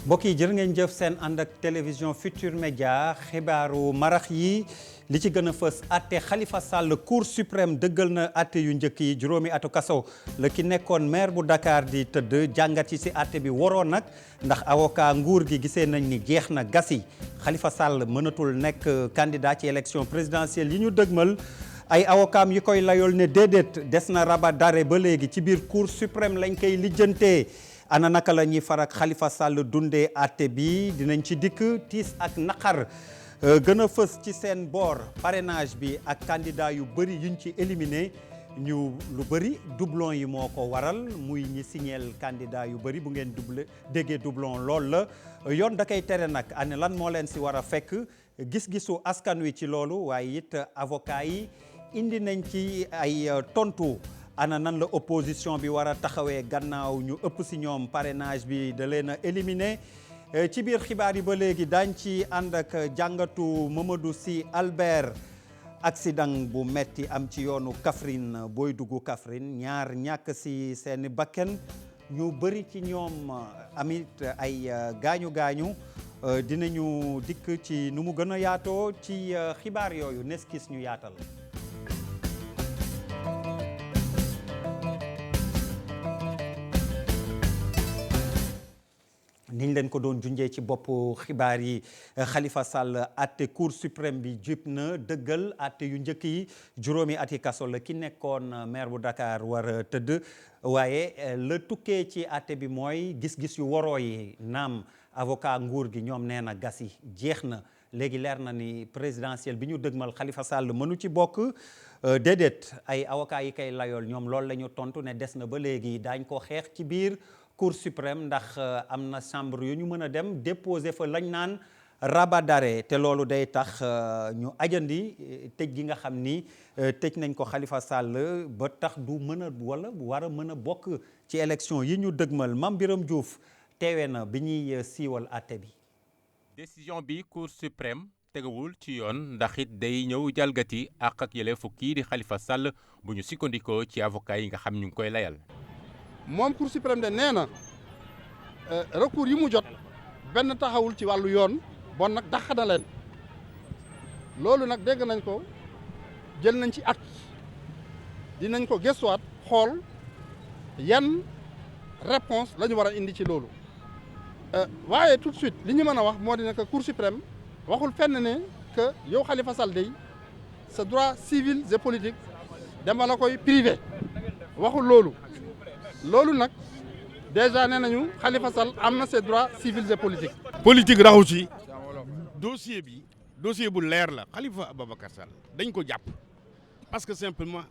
mbokk yi jërë ngeen jëf seen ànd ak télévision Futur Média xibaaru marax yi li ci gën a fës atte Khalifa Sall Cour suprême dëggal na atte yu njëkk yi juróomi atu kaso la ki nekkoon maire bu Dakar di tëdd jàngat yi si atte bi waroon nag ndax avocat nguur gi gisee nañ ni jeex na gasi Khalifa Sall mënatul nekk candidat ci élection présidentielle yi ñu dëgmal ay avocat yi koy layool ne déedéet des na rabat d'arrêt ba léegi ci biir Cour suprême lañ koy lijjantee ana naka la ñuy farak Khalifa Sall dundee àtte bi dinañ ci dikk tiis ak naqar gën a fës ci seen boor parrainage bi ak candidat yu bëri yuñ ci éliminé ñu lu bëri doublon yi moo ko waral muy ñi signeel candidat yu bëri bu ngeen déggee doublon lool la yoon da koy tere nag ane lan moo leen si war a fekk gis-gisu askan wi ci loolu waaye it avocat yi indi nañ ci ay tontu. ana nan la opposition bi war a taxawee gannaaw ñu ëpp si ñoom parrainage bi da leen a éliminé ci biir xibaar yi ba léegi daañ ci ànd ak jàngatu Mamadou Sy Albert accident bu metti am ci yoonu Kaffrine booy dugg Kaffrine ñaar ñàkk si seeni bakken ñu bëri ci ñoom amit ay gaañu dinañu dikk ci nu mu gën a yaatoo ci xibaar yooyu neskis ñu yaatal. niñ leen ko doon junjee ci boppu xibaar yi Khalifa Sall àtte Cour suprême bi jub na dëggal àtte yu njëkk yi juróomi ati kaso la ki nekkoon maire bu Dakar war a tëdd waaye la tukkee ci àtte bi mooy gis-gis yu waroo yi naam avocat nguur gi ñoom nee na gas yi jeex na léegi leer na ni présidentielle bi ñu dëgmal Khalifa Sall mënu ci bokk déedéet ay avocat yi kay layool ñoom loolu la ñu tontu ne des na ba léegi daañ ko xeex ci biir Cour suprême ndax am na chambre yu ñu mën a dem déposer fa lañ naan rabat d'arrêt te loolu day tax ñu ajandi tëj gi nga xam ni tëj nañ ko Khalifa Sall ba tax du mën a wala war a mën a bokk ci élection yi ñu dëgmal Mame Birame Diouf teewee na bi ñuy siiwal àtte bi. décision bi Cour suprême tegawul ci yoon ndax it day ñëw jalgati àq ak yelleefu kii di Khalifa Sall bu ñu sukkandikoo ci avocat yi nga xam ñu ngi koy layal. moom Cour suprême de nee na recours yi mu jot benn taxawul ci wàllu yoon bon nag dàq na leen loolu nag dégg nañ ko jël nañ ci acte dinañ ko gëstuwaat xool yan réponse la ñu war a indi ci loolu waaye tout de suite li ñu mën a wax moo di ne que Cour suprême waxul fenn ne que yow Khalifa Sall day sa droit civil et politique dama la koy privé waxul loolu nag déjà nee nañu Khalifa Sall am na ses droits civils et politiques. politique raxu ci dossier bu leer la Khalifa Ababacar Sall dañ ko jàpp parce que simplement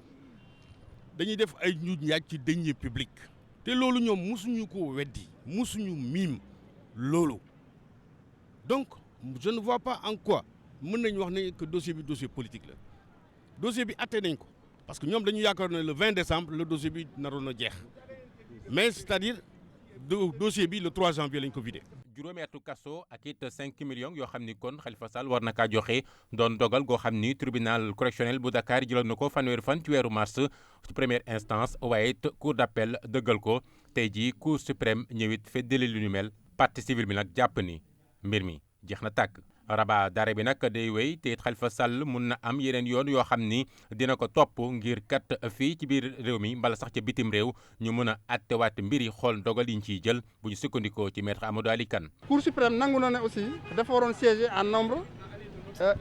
dañuy def ay njuuj njaaj ci deniers publics te loolu ñoom musuñu ko weddi musuñu miim loolu donc je ne vois pas en quoi mën nañu wax ne que dossier politique la dossier bi atte nañ ko parce que ñoom dañu yaakaar ne le 20 décembre le dossier bi naroon a jeex. mais c'est-à-dire dossier bi le 3 janvier lañ ko vidé. juróomi atu kaso ak it 5 millions yoo xam ni kon Khalifa Sall war na kaa joxe doon dogal goo xam ni tribunal correctionnel bu Dakar jëloon na ko fanweeri fan ci weeru mars ci première instance waaye it cour d'appel dëggal ko tey jii cour suprême ñëwit feddali lu ñu mel partie civile bi nag jàpp ni mbir mi jeex na tàkk. rabat d'arrêt bi nag day wéy te it Khalifa Sall mun na am yeneen yoon yoo xam ni dina ko topp ngir kat fii ci biir réew mi mbala sax ca bitim réew ñu mun a attewaat mbir yi xool ndogal yi ñu ciy jël bu ñu sukkandikoo ci maître Amadou Ali Kane. Cour suprême nangu na ne aussi dafa waroon siéger en nombre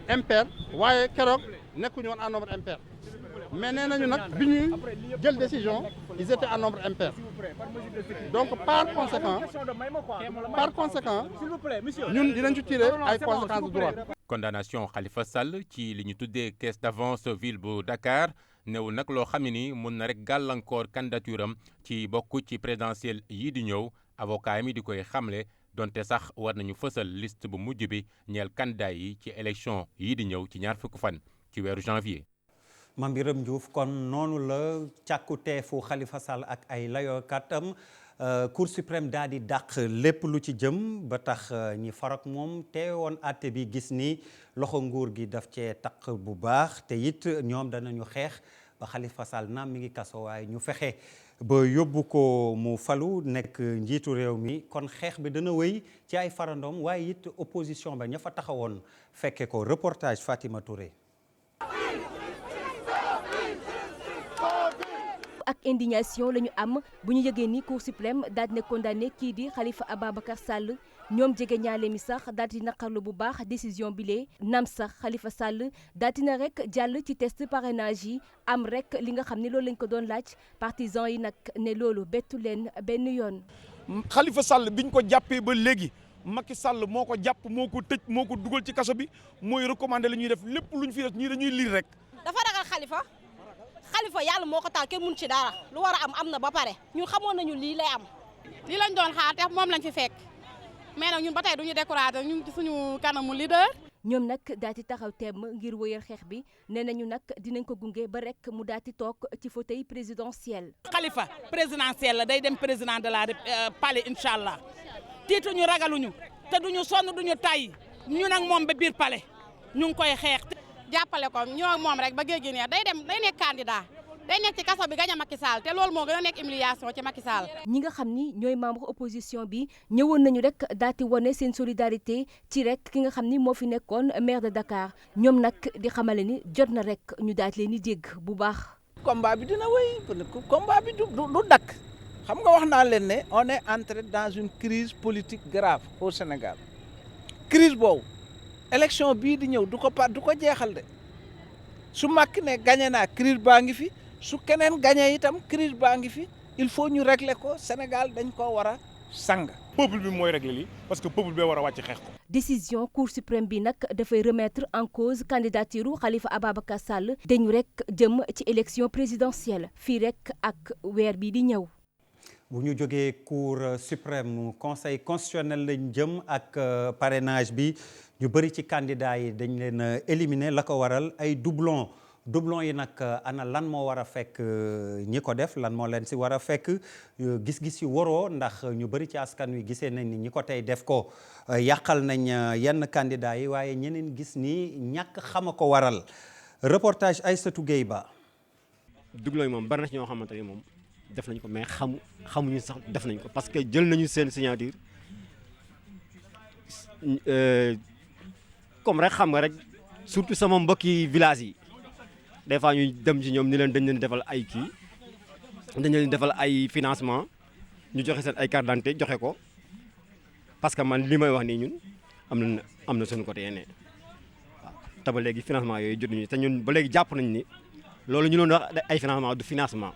impair waaye keroog nekkuñu woon en nombre impair mais nee nañu nag bi ñuy jël décision ils étaient en nombre impair donc par conséquent ñun dinañ ci tirer ay conséquences de droit. condamnation Khalifa Sall ci li ñu tuddee caisse d'avance ville bu Dakar newul nag loo xam ne ni mun na rek gàllankoor candidature am ci bokk ci présidentielle yii di ñëw avocat mi di koy xamle donte sax war nañu fësal liste bu mujj bi ñeel candidat yi ci élection yii di ñëw ci ñaar fukki fan ci weeru janvier. Mame Birame Diouf kon noonu la càkkuteefu Khalifa Sall ak ay layookatam Cour suprême daal di dàq lépp lu ci jëm ba tax ñi farak moom teewoon àtte bi gis ni loxo nguur gi daf cee taq bu baax te it ñoom danañu xeex ba Khalifa Sall naam mi ngi kaso waaye ñu fexe ba yóbbu ko mu falu nekk njiitu réew mi kon xeex bi dana wéy ci ay farandoom waaye it opposition ba ña fa taxawoon fekke ko reportage Fatima Touré. ak indignation la ñu am bu ñu yëgee ni Cour suprême daal di condamné kii di Khalifa Ababacar Sall ñoom jege ñaale mi sax daal di naqarlu bu baax décision bi lee nam sax Khalifa Sall daal di na rek jàll ci test parrainage yi am rek li nga xam ne loolu lañ ko doon laaj partisan yi nag ne loolu bettu leen benn yoon. Khalifa Sall biñ ko jàppee ba léegi Macky Sall moo ko jàpp moo ko tëj moo ko dugal ci kaso bi mooy recommandé la ñuy def lépp luñ fi def ñii dañuy lire rek. dafa ragal Khalifa yàlla moo ko taal kenn mun ci dara lu war a am na ba pare ñun xamoon nañu lii lay am. lii lañ doon xaar te moom lañ fi fekk mais nag ñun ba tey duñu découragé ñu ci suñu kanamu leader. ñoom nag daal di taxaw temm ngir wëyal xeex bi nee nañu nag dinañ ko gunge ba rek mu daal di toog ci fauteuil présidentiel. Khalifa présidentiel la day dem président de la palais incha allah tiituñu ragaluñu te duñu sonn duñu tay ñu nag moom ba biir palais ñu ngi koy xeex. jàppale ko ñoo moom rek ba géej gi neex day nekk candidat day nekk ci kaso bi gañ a Macky Sall te loolu moo gën a nekk humiliation ci Macky Sall. ñi nga xam ni ñooy membre opposition bi ñëwoon nañu rek daal di wane seen solidarité ci rek ki nga xam ni moo fi nekkoon maire de Dakar ñoom nag di xamale ni jot na rek ñu daal di leen di dégg bu baax. combat bi dina wéy combat bi du dakk xam nga wax naa leen ne on est entré dans une crise politique grave au Sénégal crise boobu. élection bii di ñëw du ko jeexal de su Macky ne gagné naa crise baa ngi fi su keneen gagné itam crise baa ngi fi il faut ñu régler ko Sénégal dañ ko war a sang. peuple bi mooy régler lii parce que peuple bi war a wàcc xeex ko. décision Cour suprême bi nag dafay remettre en cause candidature Khalifa Ababacar Sall dañu rek jëm ci élection présidentielle fii rek ak weer bii di ñëw. bu ñu jógee Cour suprême conseil constitutionnel lañ jëm ak parrainage bi ñu bëri ci candidat yi dañ leen éliminer la ko waral ay doublon yi nag ana lan moo war a fekk ñi ko def lan moo leen si war a fekk gis-gis yu waroo ndax ñu bëri ci askan wi gisee nañ ni ñi ko tey def ko yàqal nañ yenn candidat yi waaye ñeneen gis ni ñàkk xama ko waral reportage Aïssatou Gueye Ba. doublon yi moom bari na ci ñoo xamante ni moom def nañ ko mais xamuñu sax def nañ ko parce que jël nañu seen signature comme rek xam nga rek surtout sama mbokki village yi des fois ñuy dem ci ñoom ni leen dañ leen defal ay kii dañ leen defal ay financement ñu joxe seen ay carte d'identité joxe ko parce que man li may wax nii ñun am na suñu côté yeneen waaw te ba léegi financement yooyu jotuñu te ñun ba léegi jàpp nañ ni loolu ñu doon wax ay financement du financement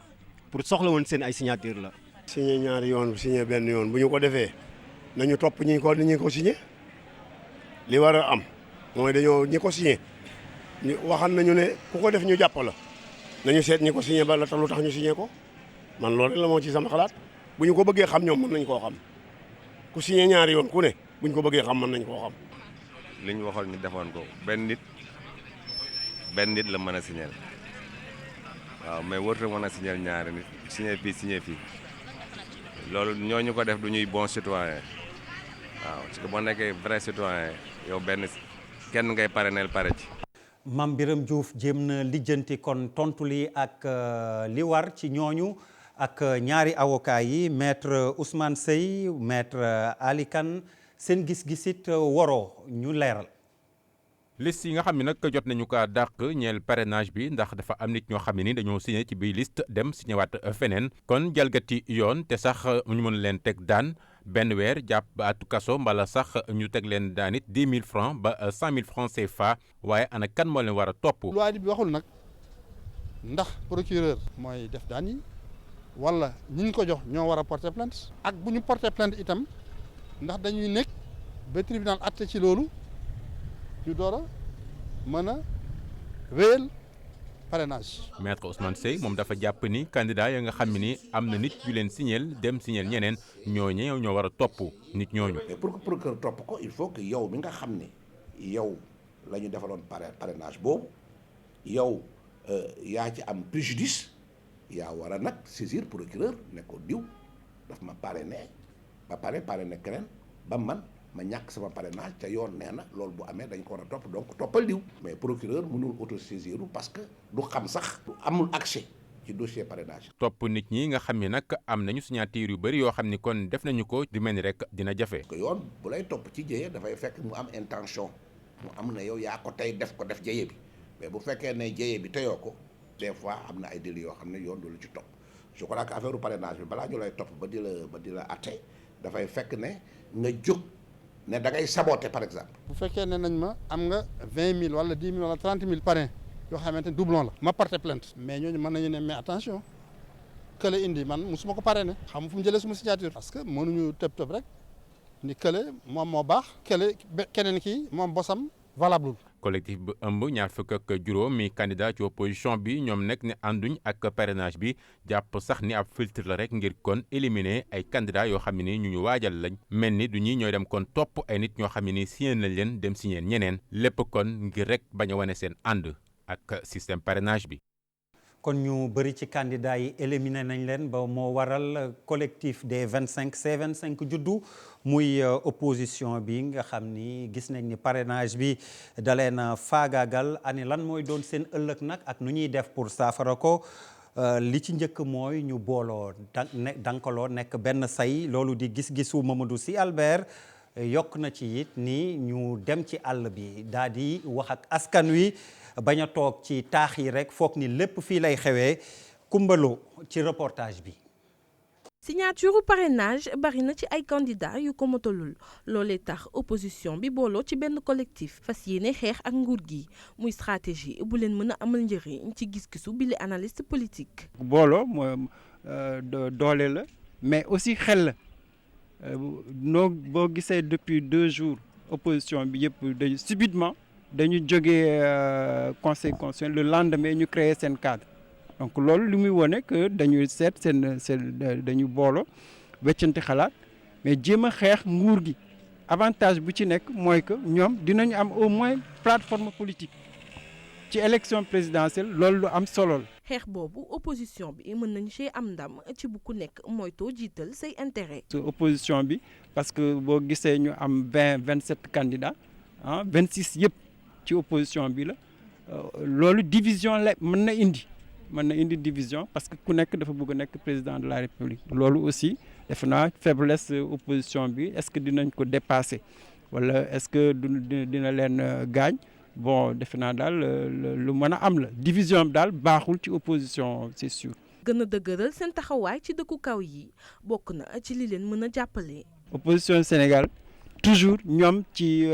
pour soxla woon seen ay signature la. signé ñaari yoon signé benn yoon bu ñu ko defee nañu topp ñi ko signé li war a am mooy dañoo ñi ko signé ñu waxal nañu ne ku ko def ñu jàpp la nañu seet ñi ko signé ba la tax lu tax ñu signé ko man loolu la moo ci sama xalaat bu ñu ko bëggee xam ñoom mën nañ koo xam ku signé ñaari yoon ku ne bu ñu ko bëggee xam mën nañ koo xam. li ñu waxoon ñu defoon ko benn nit la mën a signé waaw mais warut a mën a signé ñaari nit signé fii loolu ñooñu ko def du ñuy bon citoyen waaw parce que boo nekkee vrai citoyen yow kenn ngay parrainel pare ci. Mame Birame Diouf jéem na lijjanti kon tontu li ak li war ci ñooñu ak ñaari avocat yi maître Ousmane Seye maître Ali Kane seen gis-gisit waroo ñu leeral. liste yi nga xam ne nag jot nañu ko dàq ñeel parrainage bi ndax dafa am nit ñoo xam ne ni dañoo signé ci biir liste dem signé waat feneen kon jalgati yoon te sax ñu mën leen teg daan benn weer jàpp ba atu kaso mbala sax ñu teg leen daan it 10 000 francs ba 100 000 francs CFA waaye ana kan moo leen war a topp. loi bi waxul nag ndax procureur mooy def daan yi wala ñi ñu ko jox ñoo war a porter plainte ak bu ñu porter plainte itam ndax dañuy nekk ba tribunal atte ci loolu. ñu door a mën a wéyal parrainage. maître Ousmane Seye moom dafa jàpp ni candidat ya nga xam ne ni am na nit yu leen signeel dem signeel ñeneen ñoo war a topp nit ñooñu. mais pour que procureur topp ko il faut que yow mi nga xam ne yow la ñu defaloon parrainage boobu yow yaa ci am préjudice yaa war a nag saisir procureur ne ko diw daf ma parrainé ba pare parrainé keneen ba man. ma ñàkk sama parrainage te yoon nee na loolu bu amee dañ ko war a topp donc toppal diw mais procureur mënul autosaisir parce que du xam sax du amul accès ci dossier parrainage. topp nit ñi nga xam ne nag am nañu signature yu bëri yoo xam ni kon def nañu ko di mel ni rek dina jafe. parce que yoon bu lay topp ci jëye dafay fekk mu am intention mu am na yow yaa ko tey def jëye bi mais bu fekkee ne jëye bi teyoo ko des fois am na ay délits yoo xam ne yoon du la ci topp je crois que affaire parrainage bi balaa ñu lay topp ba di la atte dafay fekk ne nga jóg ne da ngay saboter par exemple. bu fekkee ne nañ ma am nga 20 000 wala 10 000 wala 30 000 parrain yoo xamante ne doublon la ma porter plainte mais ñooñu mën nañu ne mais attention kële indi man musuma ko parrainé xam fu mu jëlee suma signature. parce que mënuñu tëb rek ni kële moom moo baax keneen kii moom bosam valable. collectif bu ëmb ñaar fukk ak juróom mi candidat ci opposition bi ñoom nag ne ànduñ ak parrainage bi jàpp sax ni ab filtre la rek ngir kon éliminer ay candidats yoo xam ne ni ñu waajal lañ mel ni du ñi ñooy dem kon topp ay nit ñoo xam ne ni signé nañ leen dem signé ñeneen lépp kon ngir rek bañ a wane seen ànd ak système parrainage bi. kon ñu bëri ci candidat yi éliminé nañ leen ba moo waral collectif des 25 C25 juddu muy opposition bi nga xam ni gis nañ ni parrainage bi dalee na faagaagal ani lan mooy doon seen ëllëg nag ak nu ñuy def pour saafara ko li ci njëkk mooy ñu booloo dankaloo nekk benn say loolu di gis-gisu Mamadou Sy Albert yokk na ci it ni ñu dem ci àll bi daal di wax ak askan wi bañ a toog ci taax yi rek foog ni lépp fii lay xewee kumbaloo ci reportage bi. signature parrainage bari na ci ay candidats yu ko motalul loolee tax opposition bi booloo ci benn collectif fas yéene xeex ak nguur gi muy stratégie bu leen mën a amal njëriñ ci gis-gisu bile analyste politique. booloo mooy doole la mais aussi xel la noo boo gisee depuis 2 jours opposition bi yëpp dañu subitement dañu jógee conseil constitutionnel le lendemain ñu créer seen cadre donc loolu li muy wone que dañuy seet seen dañu booloo weccante xalaat mais jéem a xeex nguur gi avantage bu ci nekk mooy que ñoom dinañu am au moins plateforme politique ci élection présidentielle loolu lu am solo la. xeex boobu opposition bi mën nañu see am ndam ci bu ku nekk moytoo jiital say intérêt. opposition bi parce que boo gisee ñu am 27 candidats 26 yëpp ci opposition bi la loolu division la mën na indi division parce que ku nekk dafa bëgg a nekk président de la république loolu aussi defe naa faiblesse opposition bi est-ce que dinañ ko dépasser wala est-ce que dina leen gaañ bon defe naa daal lu mën a am la division bi daal baaxul ci opposition c'est sûr. gën a dëgëral seen taxawaay ci dëkku kaw yi bokk na ci li leen mën a jàppale. opposition Sénégal toujours ñoom ci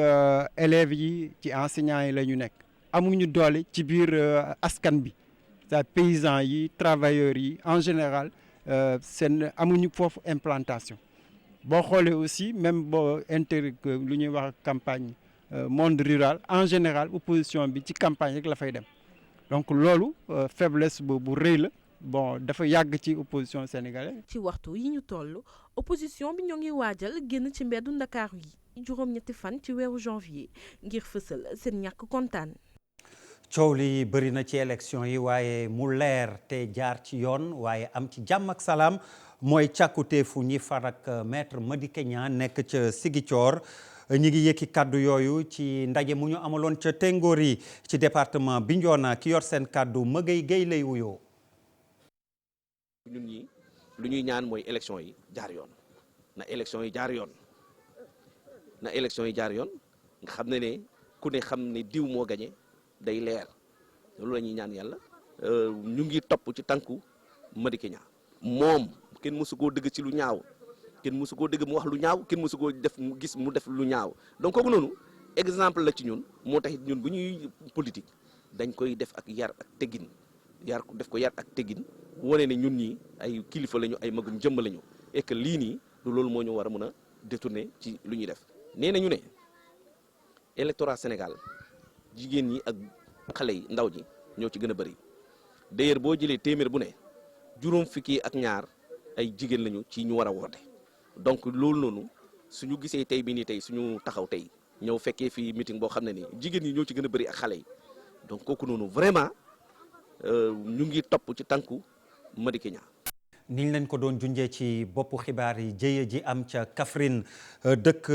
élèves yi ci enseignants yi la ñu nekk amuñu doole ci biir askan bi sa paysans yi travailleurs yi en général seen amuñu foofu implantation boo xoolee aussi même boo lu ñuy wax campagne monde rural en général opposition bi ci campagne rek la fay dem donc loolu faiblesse bu rëy la bon dafa yàgg ci opposition sénégalaise. ci waxtu yi ñu toll opposition bi ñoo ngi waajal génn ci mbeddu Ndakaaru yi juróom-ñetti fan ci weeru janvier ngir fësal seen ñàkk kontaan. coow li bëri na ci élection yi waaye mu leer te jaar ci yoon waaye am ci jàmm ak salaam mooy càkkutéefu ñi farak maître Madické Niang nekk ca Ziguinchor ñi ngi yëkki kàddu yooyu ci ndaje mu ñu amaloon ca Tengori ci département Bignona ki yor seen kàddu Mëgëy Guèye lay wuyoo. ñun ñi lu ñuy ñaan mooy élection yi jaar yoon na élection yi jaar yoon nga xam ne ku ne xam ne diw moo gañe day leer loolu la ñuy ñaan yàlla ñu ngi topp ci tànku Madické Niang moom kenn mësu koo dëgg ci lu ñaaw kenn mësu koo dëgg mu wax lu ñaaw kenn mësu koo def mu gis mu def lu ñaaw donc kooku noonu exemple la ci ñun moo tax ñun bu ñuy politique dañ koy def ak yar ak teggin def ko yar ak teggin wane ne ñun ñi ay kilifa lañu ay magum jëmm lañu et que lii nii du loolu moo ñu war a mën a détourner ci lu ñuy def nee nañu ne électorat Sénégal jigéen ñi ak xale yi ndaw ñi ñoo ci gën a bëri d'ailleurs boo jëlee téeméer bu ne juróom fukki ak ñaar ay jigéen lañu ci ñu war a woote donc loolu noonu suñu gisee tey bi nii tey suñu taxaw tey ñëw fekkee fii meeting boo xam ne nii jigéen ñi ñoo ci gën a bëri ak xale yi donc kooku noonu vraiment ñu ngi topp ci tànku Madické Niang. niñ leen ko doon junjee ci boppu xibaar yi jëye ji am ca Kaffrine dëkk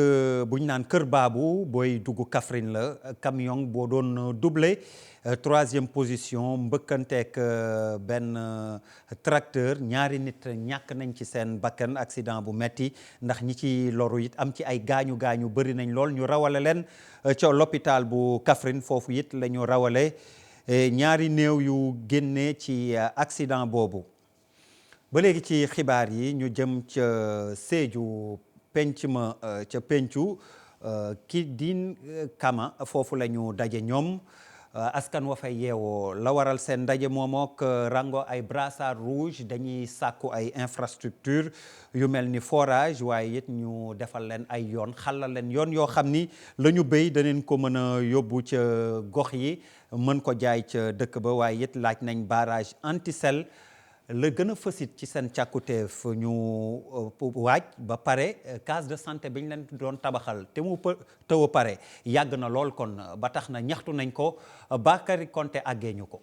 buñ naan Kër Baabu booy dugg Kaffrine la camion boo doon doublé troisième position mbëkkanteek benn tracteur ñaari nit ñàkk nañ ci seen bakkan accident bu metti ndax ñi ci loru it am ci ay gaañu bëri nañ lool ñu rawale leen ca l'hôpital bu Kaffrine foofu it la ñu rawale ñaari néew yu génnee ci accident boobu. ba léegi ci xibaar yi ñu jëm ca Sédhiou penc ma ca pencu Kidine Kama foofu la ñu daje ñoom askan wa fay yeewoo la waral seen ndaje moomook rango ay brassard rouge dañuy sàkku ay infrastructure yu mel ni forage waaye it ñu defal leen ay yoon xalal leen yoon yoo xam ni la ñu béy daneen ko mën a yóbbu ca gox yi mën ko jaay ca dëkk ba waaye it laaj nañ barrage anti-sel la gën a fësit ci seen càkkuteef ñu waaj ba pare case de santé bi ñu leen doon tabaxal te mu tëw a pare yàgg na lool kon ba tax na ñaxtu nañ ko Bakary Konté àggee ñu ko.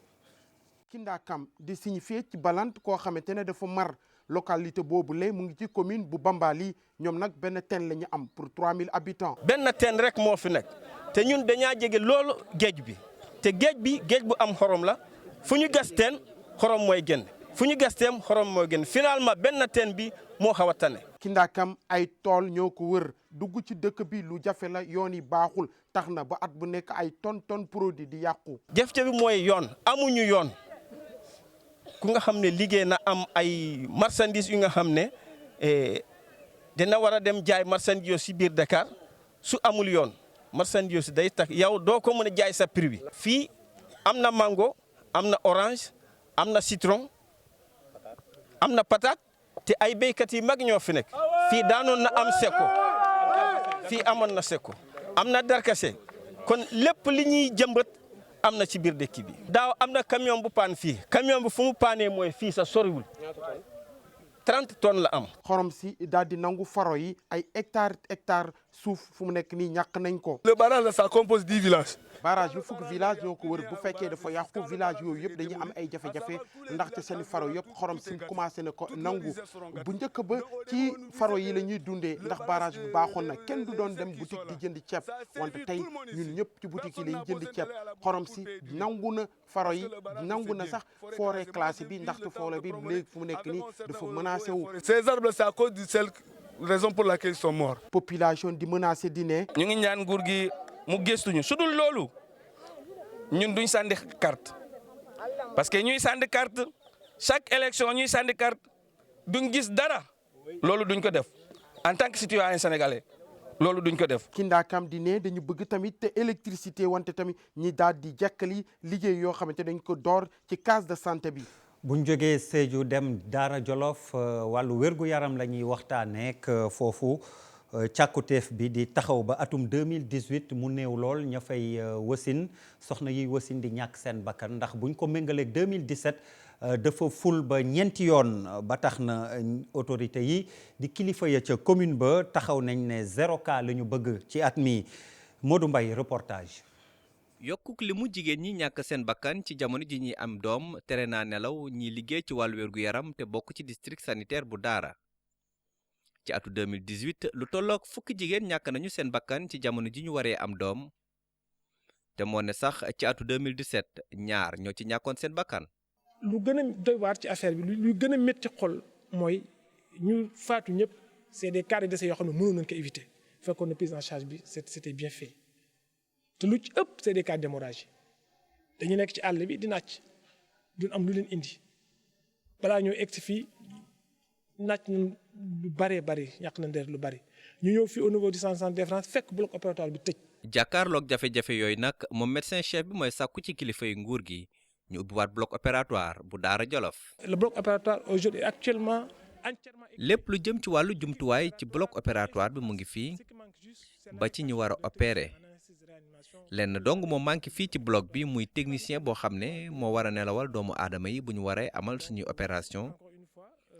Kinda Kam di signifié ci Balante koo xamante ne dafa mar localité boobu la mu ngi ci commune bu Bambali ñoom nag benn teen la ñu am pour 3000 habitants. benn teen rek moo fi nekk te ñun dañaa jege loolu géej bi te géej bi géej bu am xorom la fu ñu gas teen xorom mooy génn. fu ñu gasteem xorom moo gën finalement benn teen bi moo xaw a tane. Kinda Kam ay tool ñoo ko wër dugg ci dëkk bi lu jafe la yoon yi baaxul tax na ba at bu nekk ay tonne produit di yàqu. jafe-jafe bi mooy yoon amuñu yoon ku nga xam ne liggéey na am ay marchandises yu nga xam ne dina war a dem jaay marchandises yoo si biir Dakar su amul yoon marchandises day tax yow doo ko mën a jaay sa prix bi. fii am na mango am na orange am na citron. am na patate te ay béykat yi mag ñoo fi nekk fii daanoon na am seko fii amoon na seko am na darkase kon lépp li ñuy jëmbat am na ci biir dëkk bi. daaw am na camion bu paan fii camion bi fu mu paanee mooy fii sa soriwul 30 tonnes la am. xorom si daal di nangu faro yi ay hectare suuf fu mu nekk nii ñàkk nañ ko. le barrage ça compose 10 villages. barrage bi fukk village ñoo ko wër bu fekkee dafa yàqu village yooyu yëpp dañuy am ay jafe-jafe ndaxte seen faro yëpp xorom si commencé na ko nangu bu njëkk ba ci faro yi la ñuy dundee ndax barrage bi baaxoon na kenn du doon dem boutique di jënd ceeb wante tey ñun ñëpp ci boutique yi lañ jënd ceeb xorom si nangu na faro yi nangu na sax forêt classée bi ndaxte forêt bi léegi fu mu nekk nii dafa menacé wu. ces arbres c'est à cause du sel raison pour laquelle ils sont morts. population di menacé di ne. ñu ngi ñaan nguur gi mu gëstuñu su dul loolu ñun duñ sànni carte parce que ñuy sànni carte chaque élection ñuy sànni carte duñ gis dara loolu duñ ko def en tant que citoyen sénégalais loolu duñ ko def. Kinda Kam di ne dañu bëgg tamit te électricité wante tamit ñi daal di jekkali liggéey yoo xamante dañ ko door ci case de santé bi. buñ jógee Sédhiou dem Daara Jolof wàllu wér-gu-yaram la ñuy waxtaaneek foofu càkkuteef bi di taxaw ba atum 2018 mu néew lool ña fay wasin soxna yiy wasin di ñàkk seen bakkan ndax buñ ko méngaleeg 2017 dafa ful ba ñeenti yoon ba tax na autorité yi di kilifa ya ca commune ba taxaw nañ ne 0 cas la ñu bëgg ci at mi Modou Mbaye reportage. yokkuk li mu jigéen ñi ñàkk seen bakkan ci jamono ji ñi am doom tere naa nelaw ñi liggéey ci wàllu wér-gu-yaram te bokk ci district sanitaire bu Daara ci atu 2018 lu tollook fukki jigéen ñàkk nañu seen bakkan ci jamono ji ñu waree am doom te moo ne sax ci atu 2017 ñaar ñoo ci ñàkkoon seen bakkan. lu gën a doy waar ci affaire bi lu gën a métti xol mooy ñu faatu ñëpp c'est des cas de décès yoo xam ne mënoon nañu ko éviter fekkoon na prise en charge bi c'était bien fait. te lu ci ëpp c'est des cas d'hémorragie dañu nekk ci àll bi di nàcc duñ am lu leen indi balaa ñoo egg si fii nàcc nañ lu bëree bëri ñàkk nañ deret lu bëri ñu ñëw fii au niveau du centre de référence fekk bloc opératoire bi tëj. jàkkaarloog jafe-jafe yooyu nag moom médecin chef bi mooy sàkku ci kilifa yu nguur gi ñu ubbiwaat bloc opératoire bu Daara Jolof. le bloc opératoire aujourd'hui actuellement entièrement. lépp lu jëm ci wàllu jumtuwaay ci bloc opératoire bi mu ngi fii ba ci ñu war a opérer. lenn dong moo manqué fii ci bloc bi muy technicien boo xam ne moo war a nelawal doomu aadama yi bu ñu waree amal suñuy opération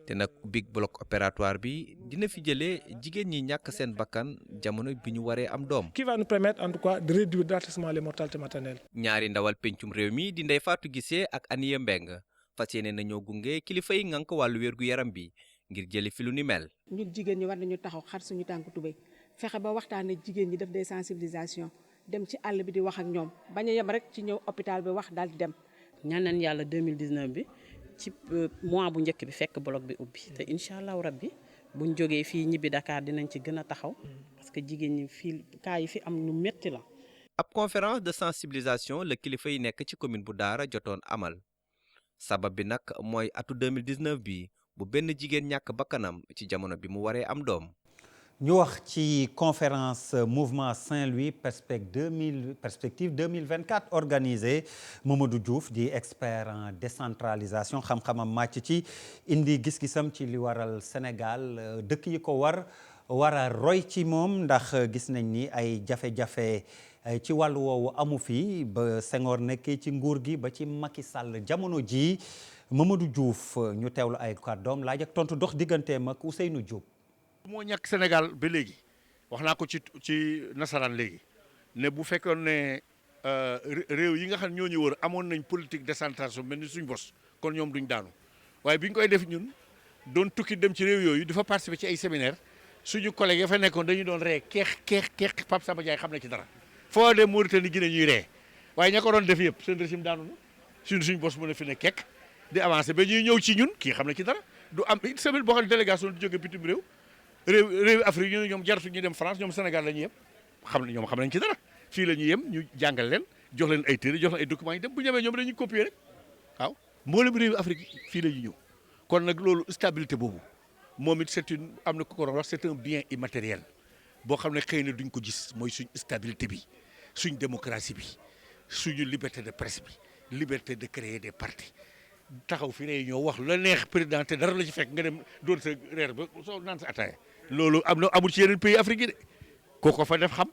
te nag big bloc opératoire bi dina fi jëlee jigéen ñi ñàkk seen bakkan jamono bi ñu waree am doom. qui va nous permettre en tout cas de réduire drastiquement les mortalités maternelles. ñaari ndawal pencum réew mi di Ndeye Fatou Guissé ak Aniye Mbeng fas yéene nañoo gunge kilifa yi ngànk wàllu wérgu yaram bi ngir jëli fi lu ni mel. ñun jigéen ñi war nañu taxaw xar suñu tànk tubéy fexe ba waxtaan ak jigéen ñi def des sensibilisation dem ci àll bi di wax ak ñoom bañ a yem rek ci ñëw hôpital bi wax daal di dem. ñaan nañ yàlla 2019 bi ci mois bu njëkk bi fekk bloc bi ubbi te incha allahu rabbi buñ jógee fii ñibbi Dakar dinañ ci gën a taxaw parce que jigéen ñi fii cas yi fi am nu métti la. ab conférence de sensibilisation la kilifa yi nekk ci commune bu Daara jotoon amal sabab bi nag mooy atu 2019 bi bu benn jigéen ñàkk bakkanam ci jamono bi mu waree am doom. ñu wax ci conférence mouvement Saint-Louis perspective 2024 organisée Mamadou Diouf di expert en décentralisation xam-xamam màcc ci indi gis-gisam ci li waral Sénégal dëkk yi ko war a roy ci moom ndax gis nañ ni ay jafe-jafe ci wàllu woowu amu fi ba Senghor nekkee ci nguur gi ba ci Macky Sall jamono ji Mamadou Diouf ñu teewlu ay kàddoom laaj ak tontu dox digganteem ak Ousseynou Diop. moo ñàkk Sénégal ba léegi wax naa ko ci nasaraan léegi ne bu fekkoon ne réew yi nga xam ñoo ñu wër amoon nañ politique décentralisation mel ni suñ bos kon ñoom duñ daanu waaye bi ñu koy def ñun doon tukki dem ci réew yooyu dafa participer ci ay séminaire suñu collègue ya fa nekkoon dañu doon ree keex Pape Samba Ndiaye xam na ci dara foo dem Mauritanie Guinée ñuy ree waaye ña ko doon def yëpp seen régime daanu na suñ bos mën a fi ne kekk di avancé ba ñuy ñëw ci ñun kii xam na ci dara du am une semaine boo xam ne délégation du jóge bitim réew Afrique ñu ñoom jaratu ñu dem France ñoom Sénégal la ñuy yem xam nañ ci dara fii la ñuy yem ñu jàngal leen jox leen ay téere jox leen ay documents yi dem bu ñemee ñoom dañuy copier rek waaw mboolem réew Afrique fii la ñuy ñëw kon nag loolu stabilité boobu moom it am na ku ko doon wax c'est un bien immatériel boo xam ne xëy na duñ ko gis mooy suñ stabilité bi suñ démocratie bi suñu liberté de presse bi liberté de créer des partis taxaw fi réunion wax la neex président te dara la ci fekk nga dem doon sa reer ba soo naan sa ataaya loolu amul ci yeneen pays Afrique yi de ko fa def xam.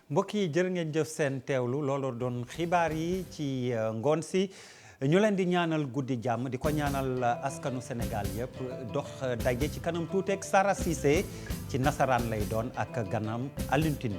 mbokk yi jërë ngeen jëf seen teewlu loolu doon xibaar yi ci ngoon si ñu leen di ñaanal guddi jàmm di ko ñaanal askanu Sénégal yëpp dox daje ci kanam tuuteeg Sara Cissé ci nasaraan lay doon ak ganam Alioune Tine